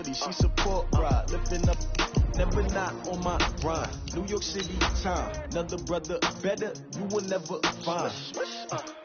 shorty, she support ride, lifting up, never not on my grind. New York City time, another brother better, you will never find.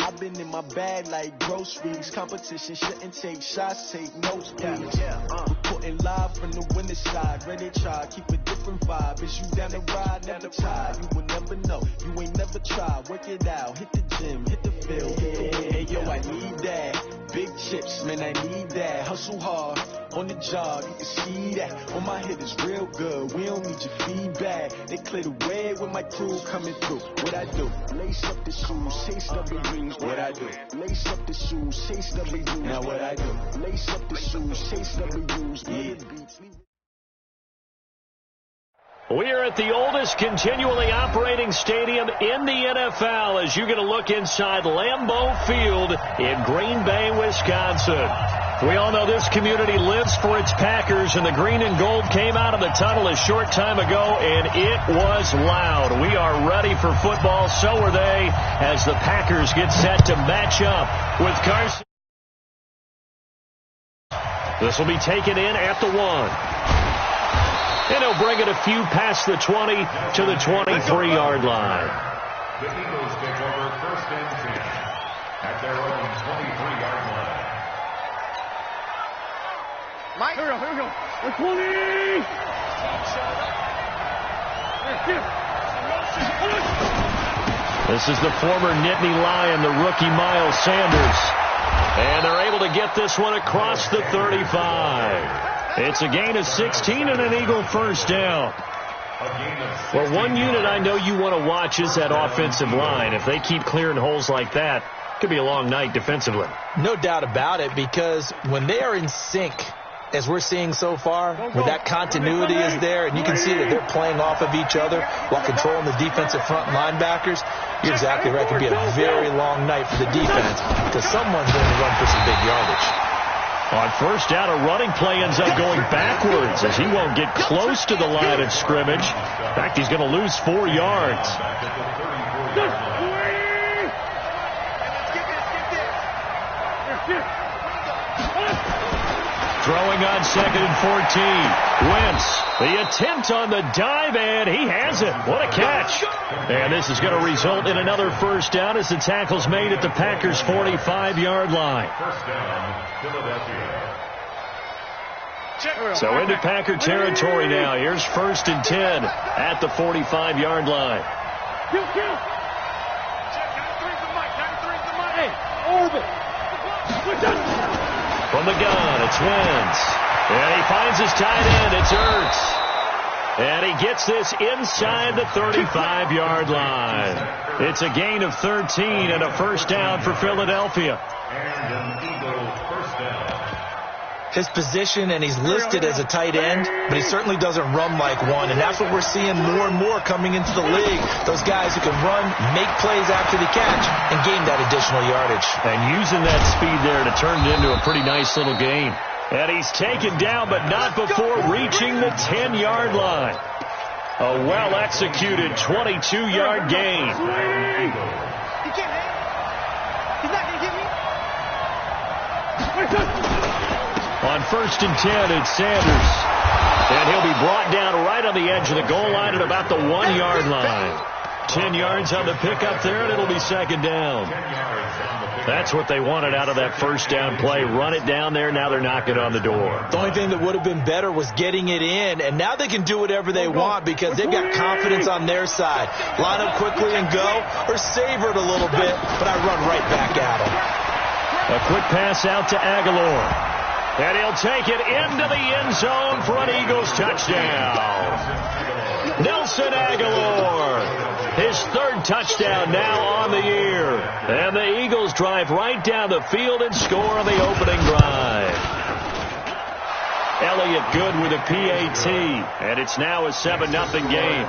I've been in my bag like groceries. Competition shouldn't take shots, take notes, please. Reporting live from the winter side. Ready to try, keep a different vibe. Is you down the ride, never tired. You will never know, you ain't never tried. Work it out, hit the gym, hit the field. Hey, yo, I need that. Big chips, man, I need that. Hustle hard, on the job, you can see that. On my head is real good, we don't need your feedback. They clear the way with my crew coming through. What I do? Lace up the shoes, chase W's. What I do? Lace up the shoes, chase W's. Now what I do? Lace up the shoes, chase W's. Yeah. We are at the oldest continually operating stadium in the NFL as you get a look inside Lambeau Field in Green Bay, Wisconsin. We all know this community lives for its Packers, and the green and gold came out of the tunnel a short time ago, and it was loud. We are ready for football. So are they as the Packers get set to match up with Carson. This will be taken in at the 1. And he'll bring it a few past the 20 to the 23-yard line. The Eagles take over first and 10 at their own 23-yard line. Mike. Here we go. We're 20. This is the former Nittany Lion, the rookie Miles Sanders. And they're able to get this one across the 35. It's a gain of 16 and an Eagle first down. Well, one unit I know you want to watch is that offensive line. If they keep clearing holes like that, it could be a long night defensively. No doubt about it, because when they are in sync, as we're seeing so far, where that continuity is there, and you can see that they're playing off of each other while controlling the defensive front linebackers, you're exactly right. It could be a very long night for the defense because someone's going to run for some big yardage. On first down, a running play ends up going backwards as he won't get close to the line of scrimmage. In fact, he's going to lose 4 yards. Throwing on 2nd and 14. Wentz, the attempt on the dive, and he has it. What a catch. And this is going to result in another first down as the tackle's made at the Packers' 45-yard line. First down, Philadelphia. So into Packer territory now. Here's 1st and 10 at the 45-yard line. From the gun, it's Wentz. And he finds his tight end. It's Ertz. And he gets this inside the 35-yard line. It's a gain of 13 and a first down for Philadelphia. And an Eagle first down. His position, and he's listed as a tight end, but he certainly doesn't run like one, and that's what we're seeing more and more coming into the league. Those guys who can run, make plays after the catch, and gain that additional yardage. And using that speed there to turn it into a pretty nice little gain. And he's taken down, but not before reaching the 10-yard line. A well-executed 22-yard gain. He can't hit. He's not going to get me. On 1st and 10, it's Sanders. And he'll be brought down right on the edge of the goal line at about the 1-yard line. 10 yards on the pickup there, and it'll be 2nd down. That's what they wanted out of that first down play. Run it down there. Now they're knocking on the door. The only thing that would have been better was getting it in, and now they can do whatever they want because they've got confidence on their side. Line up quickly and go, or savor it a little bit, but I run right back at them. A quick pass out to Aguilar. And he'll take it into the end zone for an Eagles touchdown. Nelson Aguilar, his 3rd touchdown now on the year. And the Eagles drive right down the field and score on the opening drive. Elliott good with a PAT, and it's now a 7-0 game.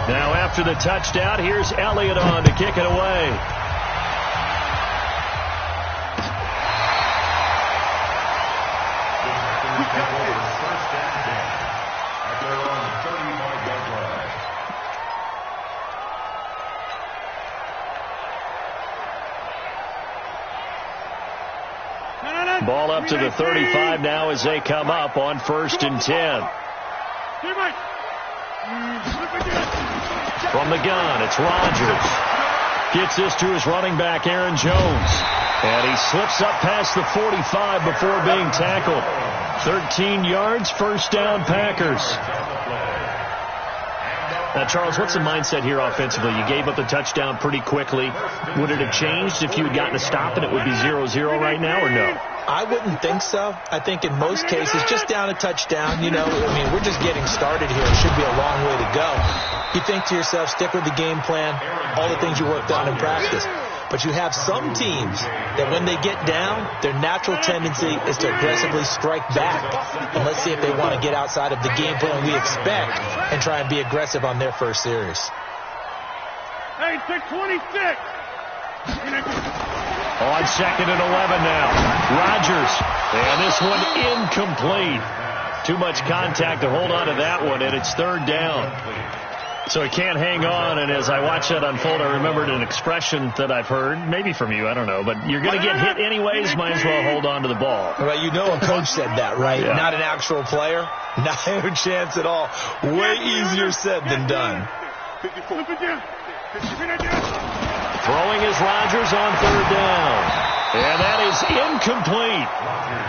Now after the touchdown, here's Elliott on to kick it away. Ball up to the 35 now as they come up on 1st and 10. From the gun, it's Rodgers. Gets this to his running back, Aaron Jones. And he slips up past the 45 before being tackled. 13 yards, 1st down, Packers. Now, Charles, what's the mindset here offensively? You gave up the touchdown pretty quickly. Would it have changed if you had gotten a stop and it would be 0-0 right now, or no? I wouldn't think so. I think in most cases, just down a touchdown, you know, I mean, we're just getting started here. It should be a long way to go. You think to yourself, stick with the game plan, all the things you worked on in practice. But you have some teams that when they get down, their natural tendency is to aggressively strike back. And let's see if they want to get outside of the game plan we expect and try and be aggressive on their first series. Hey, 626. On 2nd and 11 now. Rodgers. And this one incomplete. Too much contact to hold on to that one, and it's 3rd down. So he can't hang on, and as I watch that unfold, I remembered an expression that I've heard, maybe from you, I don't know, but you're going to get hit anyways, might as well hold on to the ball. Well, you know a coach said that, right? Yeah. Not an actual player. Not a chance at all. Way easier said than done. Throwing is Rodgers on 3rd down. And that is incomplete.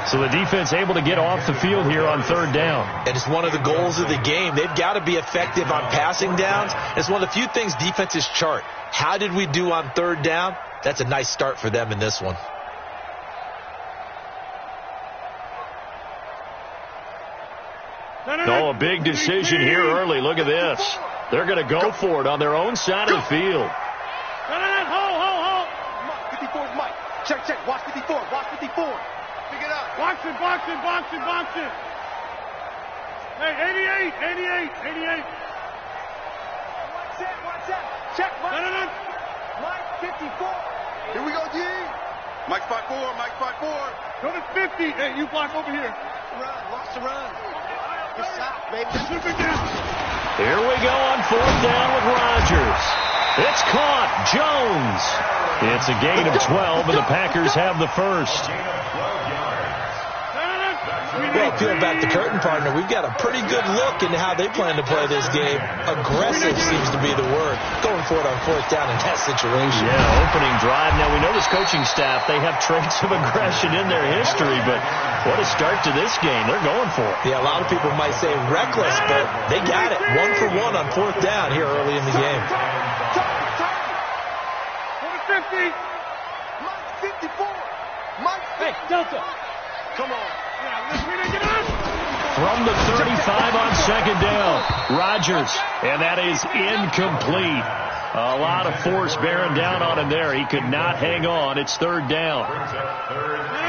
So the defense able to get off the field here on 3rd down. And it's one of the goals of the game. They've got to be effective on passing downs. It's one of the few things defenses chart. How did we do on 3rd down? That's a nice start for them in this one. Oh, a big decision here early. Look at this. They're going to go for it on their own side of the field. Hold. 54 is Mike. Check. Watch 54. Watch 54. Pick it up. Box it. Hey, 88. Watch that. Check, Mike. No. Mike, 54. Here we go, G. Mike, 5-4. Go to 50. Hey, you block over here. Watch the run. Good shot, baby. Here we go on 4th down with Rodgers. It's caught. Jones. It's a gain of 12, and the Packers have the first. Well, peel back the curtain, partner. We've got a pretty good look into how they plan to play this game. Aggressive seems to be the word. Going for it on 4th down in that situation. Yeah, opening drive. Now, we know this coaching staff, they have traits of aggression in their history, but what a start to this game. They're going for it. Yeah, a lot of people might say reckless, but they got it. 1 for 1 on 4th down here early in the game. Go to 50. Mike, 54. Mike, 50. Hey, Delta. Come on. From the 35 on 2nd down, Rodgers, and that is incomplete. A lot of force bearing down on him there. He could not hang on. It's 3rd down.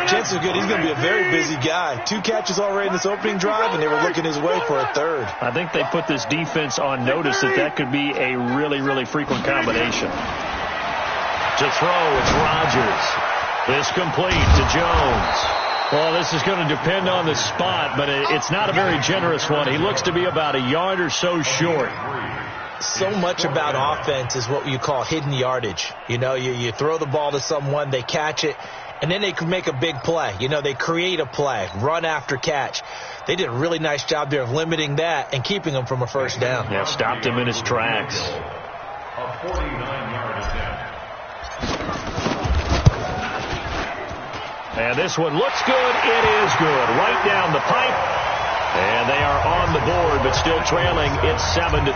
Chances are good he's going to be a very busy guy. 2 catches already in this opening drive, and they were looking his way for a 3rd. I think they put this defense on notice that could be a really, really frequent combination. To throw, it's Rodgers. This complete to Jones. Well, this is going to depend on the spot, but it's not a very generous one. He looks to be about a yard or so short. So much about offense is what you call hidden yardage. You know, you throw the ball to someone, they catch it, and then they can make a big play. You know, they create a play, run after catch. They did a really nice job there of limiting that and keeping him from a 1st down. Yeah, stopped him in his tracks. A 49-yard attempt. And this one looks good. It is good. Right down the pipe. And they are on the board, but still trailing. It's 7-3.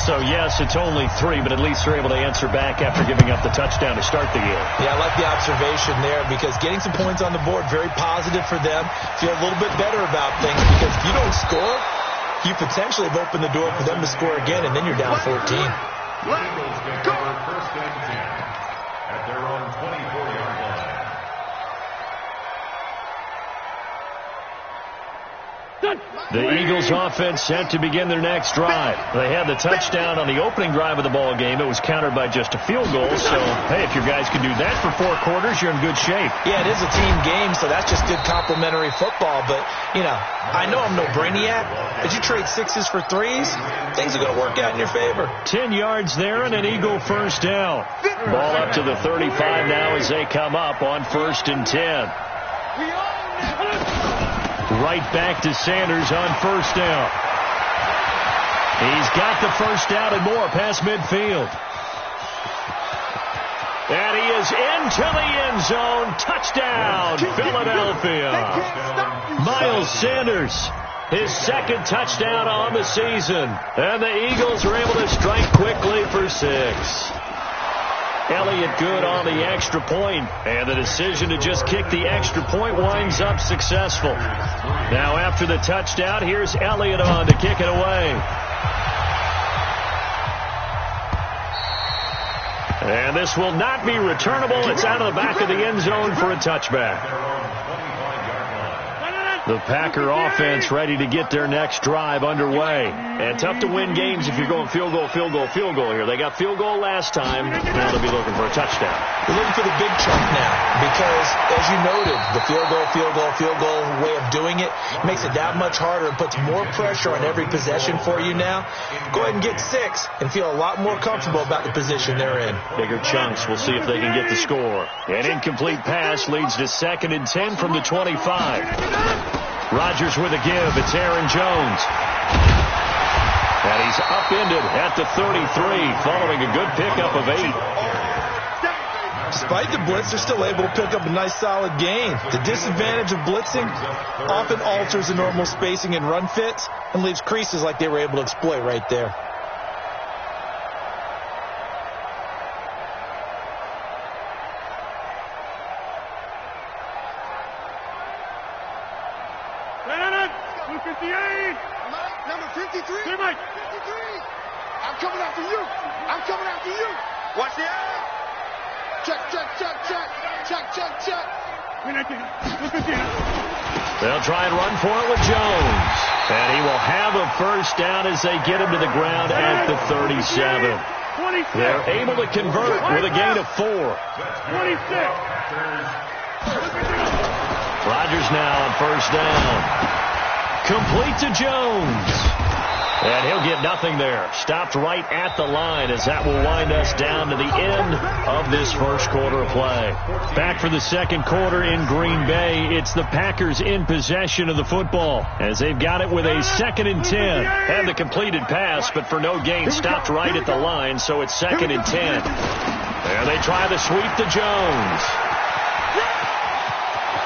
So, yes, it's only 3, but at least they're able to answer back after giving up the touchdown to start the game. Yeah, I like the observation there because getting some points on the board, very positive for them. Feel a little bit better about things because if you don't score, you potentially have opened the door for them to score again, and then you're down 14. Eagles take over 1st and 10 at their own 24-yard line. The Eagles offense set to begin their next drive. They had the touchdown on the opening drive of the ball game. It was countered by just a field goal. So, hey, if your guys can do that for 4 quarters, you're in good shape. Yeah, it is a team game, so that's just good complementary football. But, you know, I know I'm no brainiac, but you trade 6s for 3s, things are going to work out in your favor. 10 yards there and an Eagle first down. Ball up to the 35 now as they come up on 1st and 10. Right back to Sanders on 1st down. He's got the first down and more past midfield. And he is into the end zone. Touchdown, Philadelphia. Miles Sanders, his 2nd touchdown on the season. And the Eagles are able to strike quickly for 6. Elliott good on the extra point, and the decision to just kick the extra point winds up successful. Now after the touchdown, here's Elliott on to kick it away. And this will not be returnable. It's out of the back of the end zone for a touchback. The Packer offense ready to get their next drive underway. And tough to win games if you're going field goal, field goal, field goal here. They got field goal last time. Now they'll be looking for a touchdown. They're looking for the big chunk now because, as you noted, the field goal way of doing it makes it that much harder and puts more pressure on every possession for you now. Go ahead and get 6 and feel a lot more comfortable about the position they're in. Bigger chunks. We'll see if they can get the score. An incomplete pass leads to 2nd and 10 from the 25. Rodgers with a give. It's Aaron Jones. And he's upended at the 33 following a good pickup of 8. Despite the blitz, they're still able to pick up a nice solid gain. The disadvantage of blitzing often alters the normal spacing and run fits and leaves creases like they were able to exploit right there. Number 53. Hey, Mike. 53. I'm coming after you. I'm coming after you. Watch the eye. Check. They'll try and run for it with Jones. And he will have a first down as they get him to the ground at the 37. They're able to convert with a gain of 4. 26. Rodgers now on first down. Complete to Jones. And he'll get nothing there. Stopped right at the line as that will wind us down to the end of this first quarter of play. Back for the second quarter in Green Bay. It's the Packers in possession of the football as they've got it with a 2nd and 10. Had the completed pass, but for no gain, stopped right at the line, so it's 2nd and 10. And they try the sweep to Jones.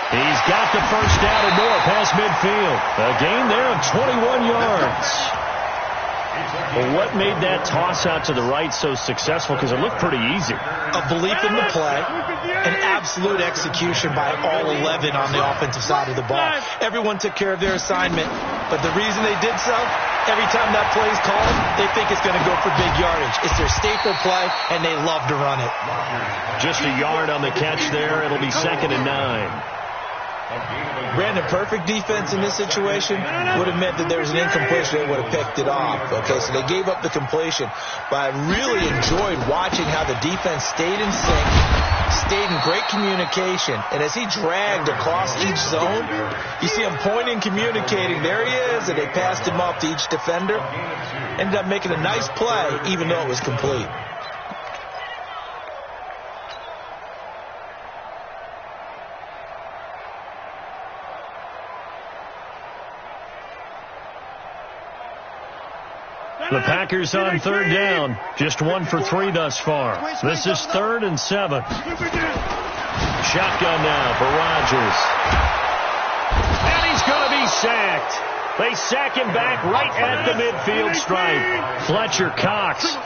He's got the first down and more past midfield. A gain there of 21 yards. Well, what made that toss out to the right so successful? Because it looked pretty easy. A belief in the play, an absolute execution by all 11 on the offensive side of the ball. Everyone took care of their assignment, but the reason they did so, every time that play is called, they think it's going to go for big yardage. It's their staple play, and they love to run it. Just a yard on the catch there. It'll be 2nd and 9. Brandon, perfect defense in this situation would have meant that there was an incompletion. They would have picked it off. Okay, so they gave up the completion. But I really enjoyed watching how the defense stayed in sync, stayed in great communication. And as he dragged across each zone, you see him pointing, communicating. There he is, and they passed him up to each defender. Ended up making a nice play, even though it was complete. The Packers on 3rd down. Just 1 for 3 thus far. This is 3rd and 7. Shotgun now for Rodgers. And he's going to be sacked. They sack him back right at the midfield stripe. Fletcher Cox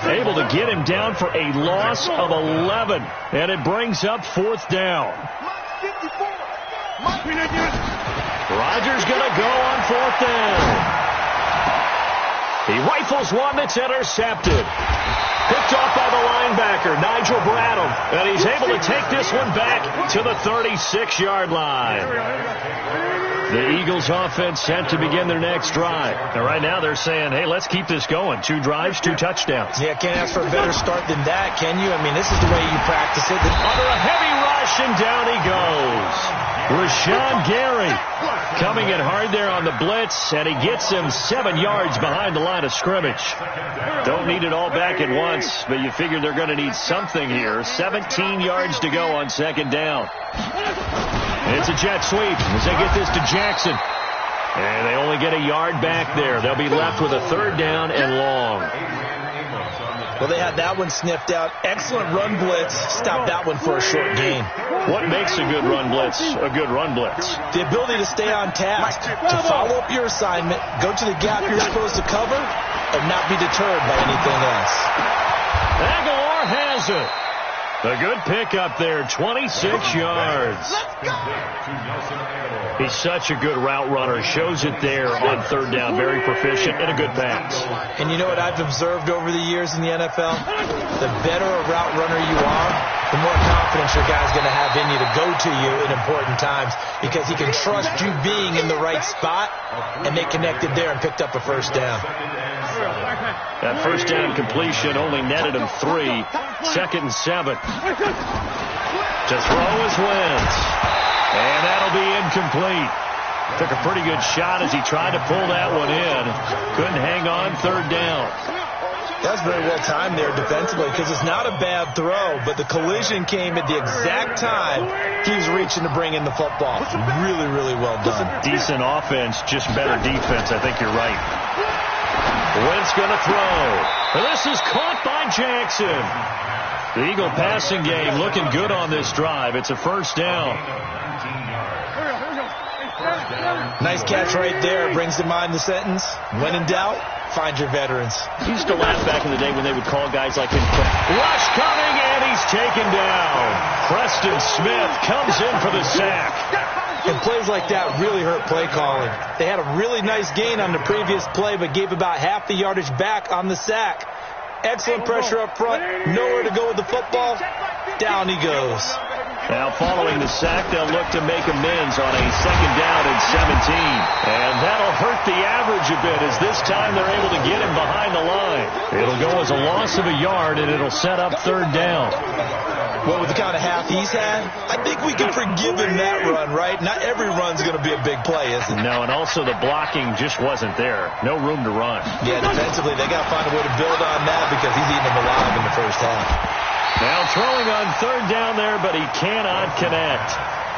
able to get him down for a loss of 11. And it brings up 4th down. Rodgers going to go on 4th down. He rifles one that's intercepted. Picked off by the linebacker, Nigel Bradham. And he's able to take this one back to the 36-yard line. The Eagles offense set to begin their next drive. And right now they're saying, hey, let's keep this going. 2 drives, 2 touchdowns. Yeah, can't ask for a better start than that, can you? I mean, this is the way you practice it. Under a heavy rush, and down he goes. Rashawn Gary coming in hard there on the blitz, and he gets him 7 yards behind the line of scrimmage. Don't need it all back at once, but you figure they're going to need something here. 17 yards to go on second down. It's a jet sweep as they get this to Jackson. And they only get a yard back there. They'll be left with a 3rd down and long. Well, they had that one sniffed out. Excellent run blitz. Stop that one for a short gain. What makes a good run blitz a good run blitz? The ability to stay on task, to follow up your assignment, go to the gap you're supposed to cover, and not be deterred by anything else. Aguilar has it. A good pickup there, 26 yards. He's such a good route runner. Shows it there on 3rd down. Very proficient and a good pass. And you know what I've observed over the years in the NFL? The better a route runner you are, the more confidence your guy's going to have in you to go to you in important times because he can trust you being in the right spot, and they connected there and picked up a 1st down. That 1st down completion only netted him 3. 2nd and 7. To throw is Wentz. And that'll be incomplete. Took a pretty good shot as he tried to pull that one in. Couldn't hang on 3rd down. That's very well timed there defensively because it's not a bad throw, but the collision came at the exact time he was reaching to bring in the football. Really, really well done. Decent offense, just better defense. I think you're right. Wentz going to throw. This is caught by Jackson. The Eagle passing game looking good on this drive. It's a 1st down. Nice catch right there. Brings to mind the sentence, when in doubt, find your veterans. He used to laugh back in the day when they would call guys like him. Rush coming, and he's taken down. Preston Smith comes in for the sack. And plays like that really hurt play calling. They had a really nice gain on the previous play, but gave about half the yardage back on the sack. Excellent pressure up front. Nowhere to go with the football. Down he goes. Now following the sack, they'll look to make amends on a 2nd down and 17. And that'll hurt the average a bit as this time they're able to get him behind the line. It'll go as a loss of a yard, and it'll set up 3rd down. Well, with the kind of half he's had, I think we can forgive him that run, right? Not every run's going to be a big play, is it? No, and also the blocking just wasn't there. No room to run. Yeah, defensively, they got to find a way to build on that because he's eating them alive in the 1st half. Now throwing on 3rd down there, but he cannot connect.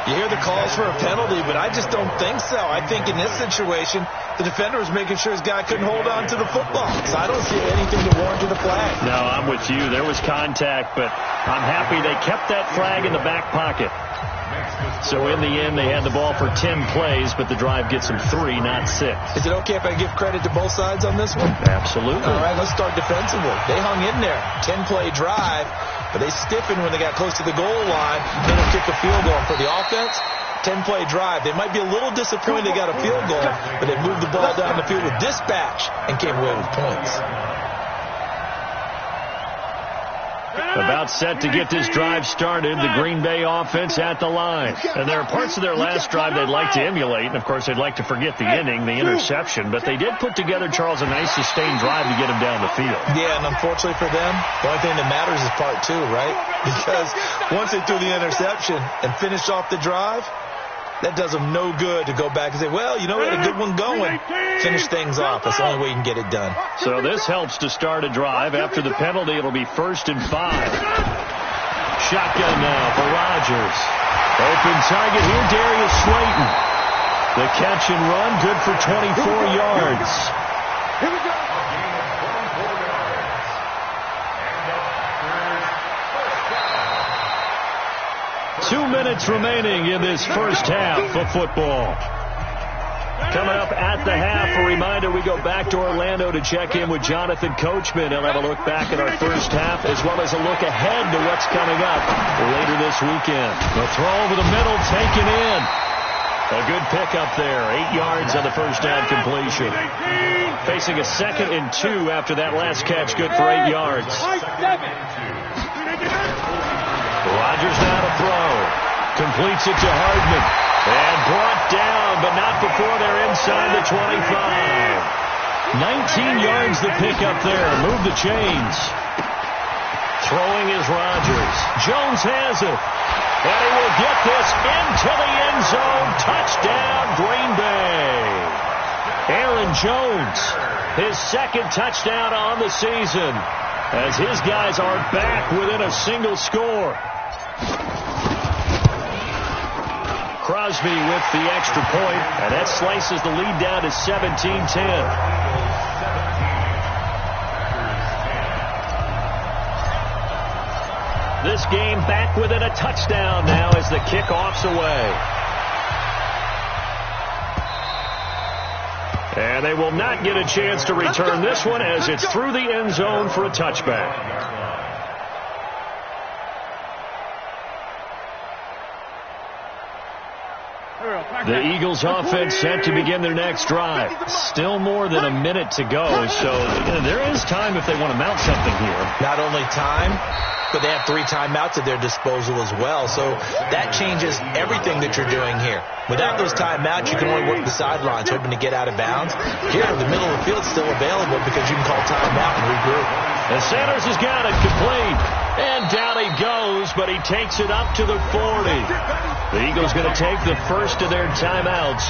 You hear the calls for a penalty, but I just don't think so. I think in this situation, the defender was making sure his guy couldn't hold on to the football. So I don't see anything to warrant the flag. No, I'm with you. There was contact, but I'm happy they kept that flag in the back pocket. So in the end, they had the ball for 10 plays, but the drive gets them 3, not 6. Is it okay if I give credit to both sides on this one? Absolutely. All right, let's start defensively. They hung in there. 10-play drive, but they stiffened when they got close to the goal line. Then they'll kick a field goal. For the offense, 10-play drive. They might be a little disappointed they got a field goal, but they moved the ball down the field with dispatch and came away with points. About set to get this drive started, the Green Bay offense at the line. And there are parts of their last drive they'd like to emulate. And, of course, they'd like to forget the ending, the interception. But they did put together, Charles, a nice sustained drive to get him down the field. Yeah, and unfortunately for them, the only thing that matters is part 2, right? Because once they threw the interception and finished off the drive, that does them no good to go back and say, well, you know, we had a good one going. Finish things off. That's the only way you can get it done. So this helps to start a drive. After the penalty, it'll be 1st and 5. Shotgun now for Rodgers. Open target here, Darius Slayton. The catch and run, good for 24 yards. Here we go. 2 minutes remaining in this first half of football. Coming up at the half, a reminder, we go back to Orlando to check in with Jonathan Coachman. He'll have a look back at our first half as well as a look ahead to what's coming up later this weekend. The throw over the middle taken in. A good pickup there, 8 yards on the first down completion. Facing a 2nd and 2 after that last catch, good for 8 yards. Rodgers now to throw. Completes it to Hardman. And brought down, but not before they're inside the 25. 19 yards to pick up there. Move the chains. Throwing is Rodgers. Jones has it. And he will get this into the end zone. Touchdown, Green Bay. Aaron Jones, his second touchdown on the season, as his guys are back within a single score. Crosby with the extra point, and that slices the lead down to 17-10. This game back within a touchdown now as the kickoff's away. And they will not get a chance to return this one as it's through the end zone for a touchback. The Eagles offense set to begin their next drive. Still more than a minute to go, so there is time if they want to mount something here. Not only time, but they have 3 timeouts at their disposal as well, so that changes everything that you're doing here. Without those timeouts, you can only work the sidelines, hoping to get out of bounds. Here, the middle of the field is still available because you can call timeout and regroup. And Sanders has got it complete. And down he goes, but he takes it up to the 40. The Eagles going to take the first of their timeouts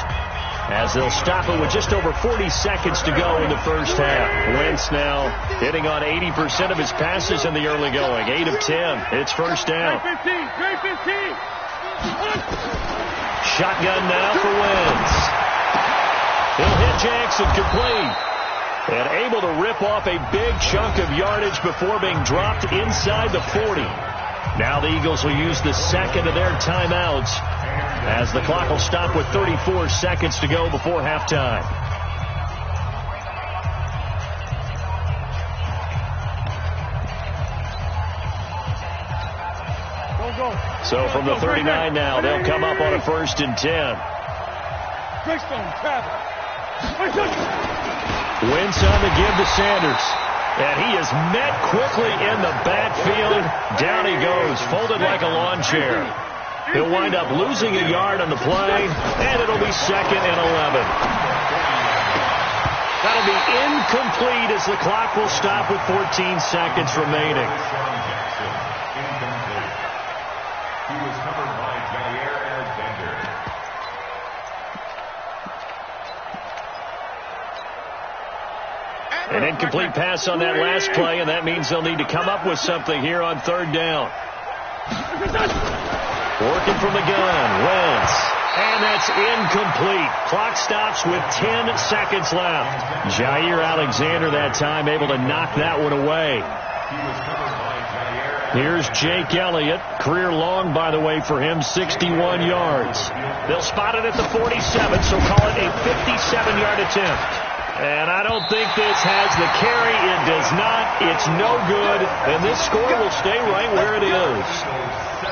as they'll stop it with just over 40 seconds to go in the first half. Wentz now hitting on 80% of his passes in the early going. 8 of 10. It's first down. Shotgun now for Wentz. He'll hit Jackson complete. And able to rip off a big chunk of yardage before being dropped inside the 40. Now the Eagles will use the second of their timeouts as the clock will stop with 34 seconds to go before halftime. So from the 39 now, they'll come up on a 1st and 10. Wentz on the give to Sanders. And he is met quickly in the backfield. Down he goes, folded like a lawn chair. He'll wind up losing a yard on the play, and it'll be 2nd and 11. That'll be incomplete as the clock will stop with 14 seconds remaining. He was covered by Jair Alexander. An incomplete pass on that last play, and that means they'll need to come up with something here on 3rd down. Working from the gun, Wentz. And that's incomplete. Clock stops with 10 seconds left. Jair Alexander that time able to knock that one away. Here's Jake Elliott. Career long, by the way, for him, 61 yards. They'll spot it at the 47, so call it a 57-yard attempt. And I don't think this has the carry. It does not. It's no good. And this score will stay right where it is.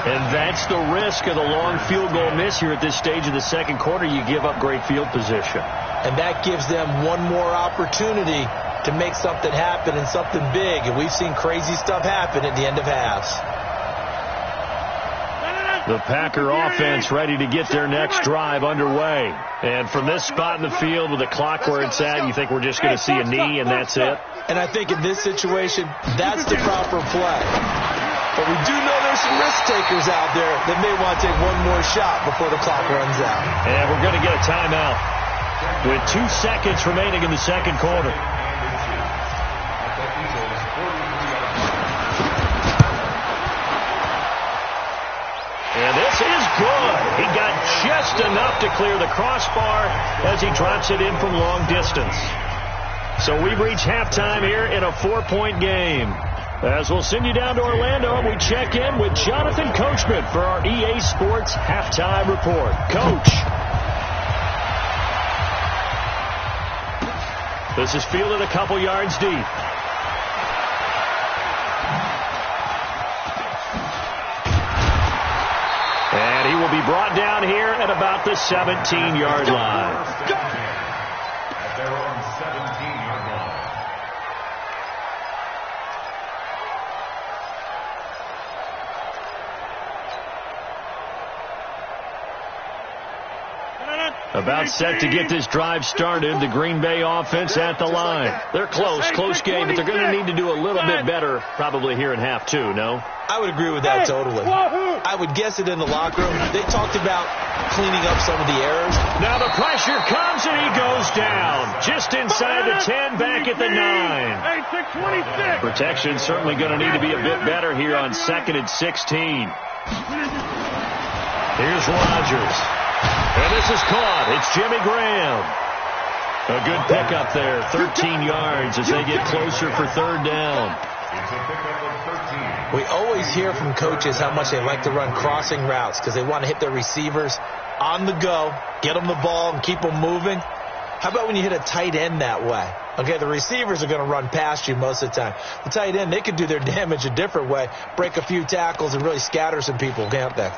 And that's the risk of the long field goal miss here at this stage of the second quarter. You give up great field position. And that gives them one more opportunity to make something happen and something big. And we've seen crazy stuff happen at the end of halves. The Packer offense ready to get their next drive underway. And from this spot in the field with the clock where it's at, you think we're just going to see a knee and that's it? And I think in this situation, that's the proper play. But we do know there's some risk takers out there that may want to take one more shot before the clock runs out. And we're going to get a timeout with 2 seconds remaining in the second quarter. And this is good. He got just enough to clear the crossbar as he drops it in from long distance. So we reach halftime here in a 4-point game. As we'll send you down to Orlando, and we check in with Jonathan Coachman for our EA Sports Halftime Report. Coach. This is fielded a couple yards deep. And he will be brought down here at about the 17-yard line. At their own 17-yard line. About set to get this drive started. The Green Bay offense at the line. They're close game, but they're going to need to do a little bit better probably here in half two, no? I would agree with that totally. I would guess it in the locker room. They talked about cleaning up some of the errors. Now the pressure comes and he goes down. Just inside the 10, back at the 9. Protection certainly going to need to be a bit better here on 2nd and 16. Here's Rodgers. And this is caught. It's Jimmy Graham. A good pickup there. 13 yards as they get closer for 3rd down. It's a pickup of 13. We always hear from coaches how much they like to run crossing routes because they want to hit their receivers on the go, get them the ball, and keep them moving. How about when you hit a tight end that way? Okay, the receivers are going to run past you most of the time. The tight end, they could do their damage a different way, break a few tackles, and really scatter some people, can't they?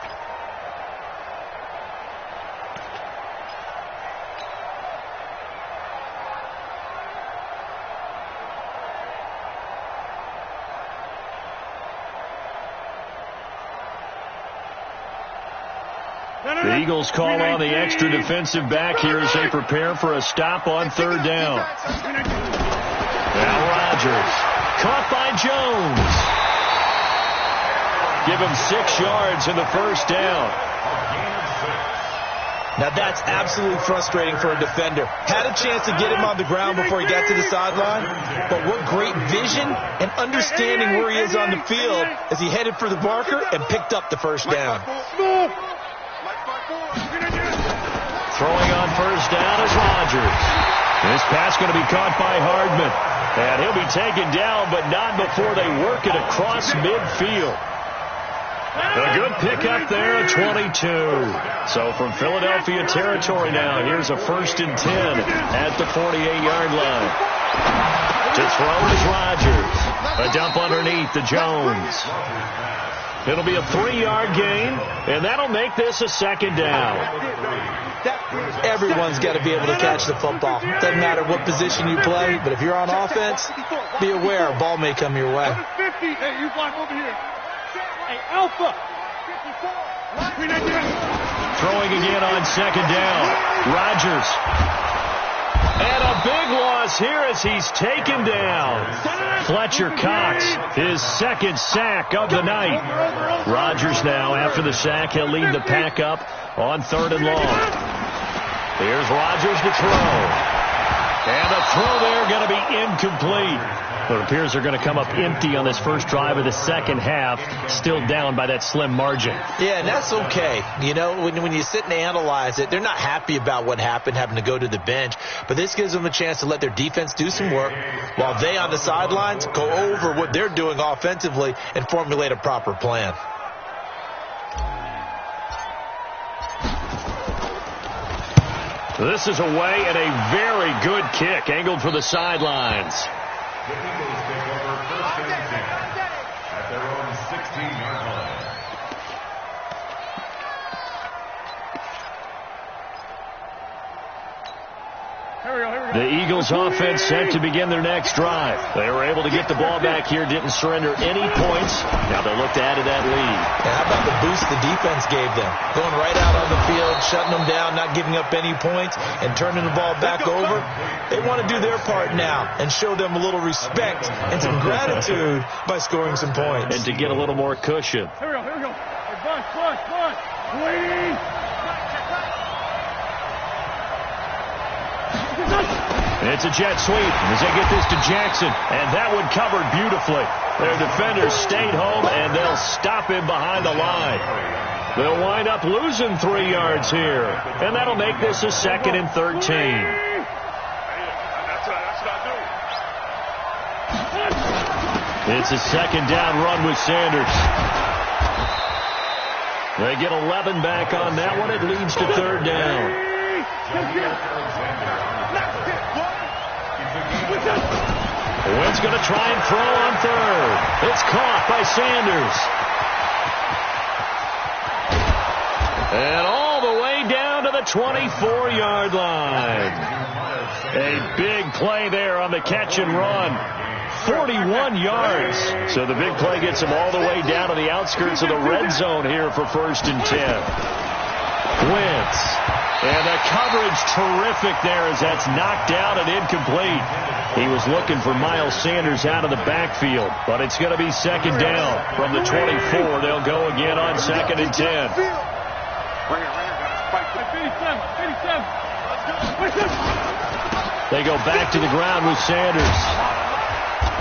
The Eagles call on the extra defensive back here as they prepare for a stop on 3rd down. Now Rodgers, caught by Jones. Give him 6 yards in the 1st down. Now that's absolutely frustrating for a defender. Had a chance to get him on the ground before he got to the sideline, but what great vision and understanding where he is on the field as he headed for the marker and picked up the 1st down. Throwing on 1st down is Rodgers. This pass going to be caught by Hardman. And he'll be taken down, but not before they work it across midfield. A good pickup there at 22. So from Philadelphia territory now, here's a 1st and 10 at the 48-yard line. To throw is Rodgers. A dump underneath to Jones. It'll be a 3-yard gain, and that'll make this a 2nd down. Everyone's got to be able to catch the football. Doesn't matter what position you play, but if you're on offense, be aware a ball may come your way. Hey, you block over here. Hey, Alpha. Throwing again on 2nd down. Rodgers. And a big loss here as he's taken down. Fletcher Cox, his 2nd sack of the night. Rodgers now, after the sack, he'll lead the pack up on 3rd and long. Here's Rodgers to throw. And the throw there going to be incomplete. It appears they're going to come up empty on this first drive of the 2nd half, still down by that slim margin. Yeah, and that's okay. You know, when you sit and analyze it, they're not happy about what happened, having to go to the bench. But this gives them a chance to let their defense do some work while they on the sidelines go over what they're doing offensively and formulate a proper plan. This is away and a very good kick, angled for the sidelines. The Eagles take over 1st and 10 at their own 16-yard line. The Eagles offense set to begin their next drive. They were able to get the ball back here, didn't surrender any points. Now they'll look to add to that lead. And how about the boost the defense gave them? Going right out on the field, shutting them down, not giving up any points, and turning the ball back over. They want to do their part now and show them a little respect and some gratitude by scoring some points. And to get a little more cushion. Here we go. Hey, Bus. Please. It's a jet sweep as they get this to Jackson, and that one covered beautifully. Their defenders stayed home, and they'll stop him behind the line. They'll wind up losing 3 yards here, and that'll make this a 2nd and 13. It's a 2nd down run with Sanders. They get 11 back on that one. It leads to 3rd down. Wynn's going to try and throw on 3rd. It's caught by Sanders. And all the way down to the 24-yard line. A big play there on the catch and run. 41 yards. So the big play gets him all the way down to the outskirts of the red zone here for 1st and 10. Wentz. And the coverage terrific there as that's knocked down and incomplete. He was looking for Miles Sanders out of the backfield, but it's going to be second down. From the 24, they'll go again on 2nd and 10. They go back to the ground with Sanders.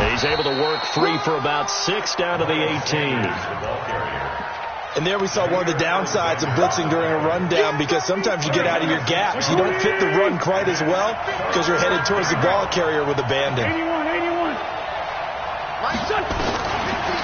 He's able to work free for about 6 down to the 18. And there we saw one of the downsides of blitzing during a rundown, because sometimes you get out of your gaps. You don't fit the run quite as well because you're headed towards the ball carrier with abandon. 81.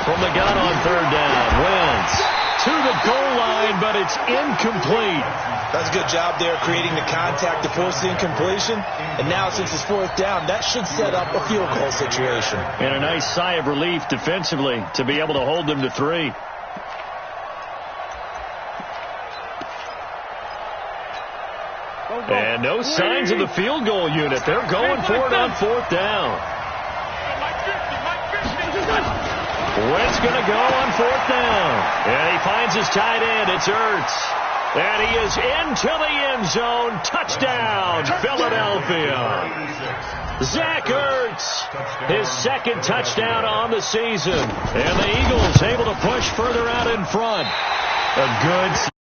From the gun on 3rd down, Wentz to the goal line, but it's incomplete. That's a good job there creating the contact to force the incompletion. And now since it's 4th down, that should set up a field goal situation. And a nice sigh of relief defensively to be able to hold them to 3. And no signs of the field goal unit. They're going for it on 4th down. Wentz going to go on 4th down. And he finds his tight end. It's Ertz. And he is into the end zone. Touchdown, Philadelphia. Zach Ertz, his 2nd touchdown on the season. And the Eagles able to push further out in front. A good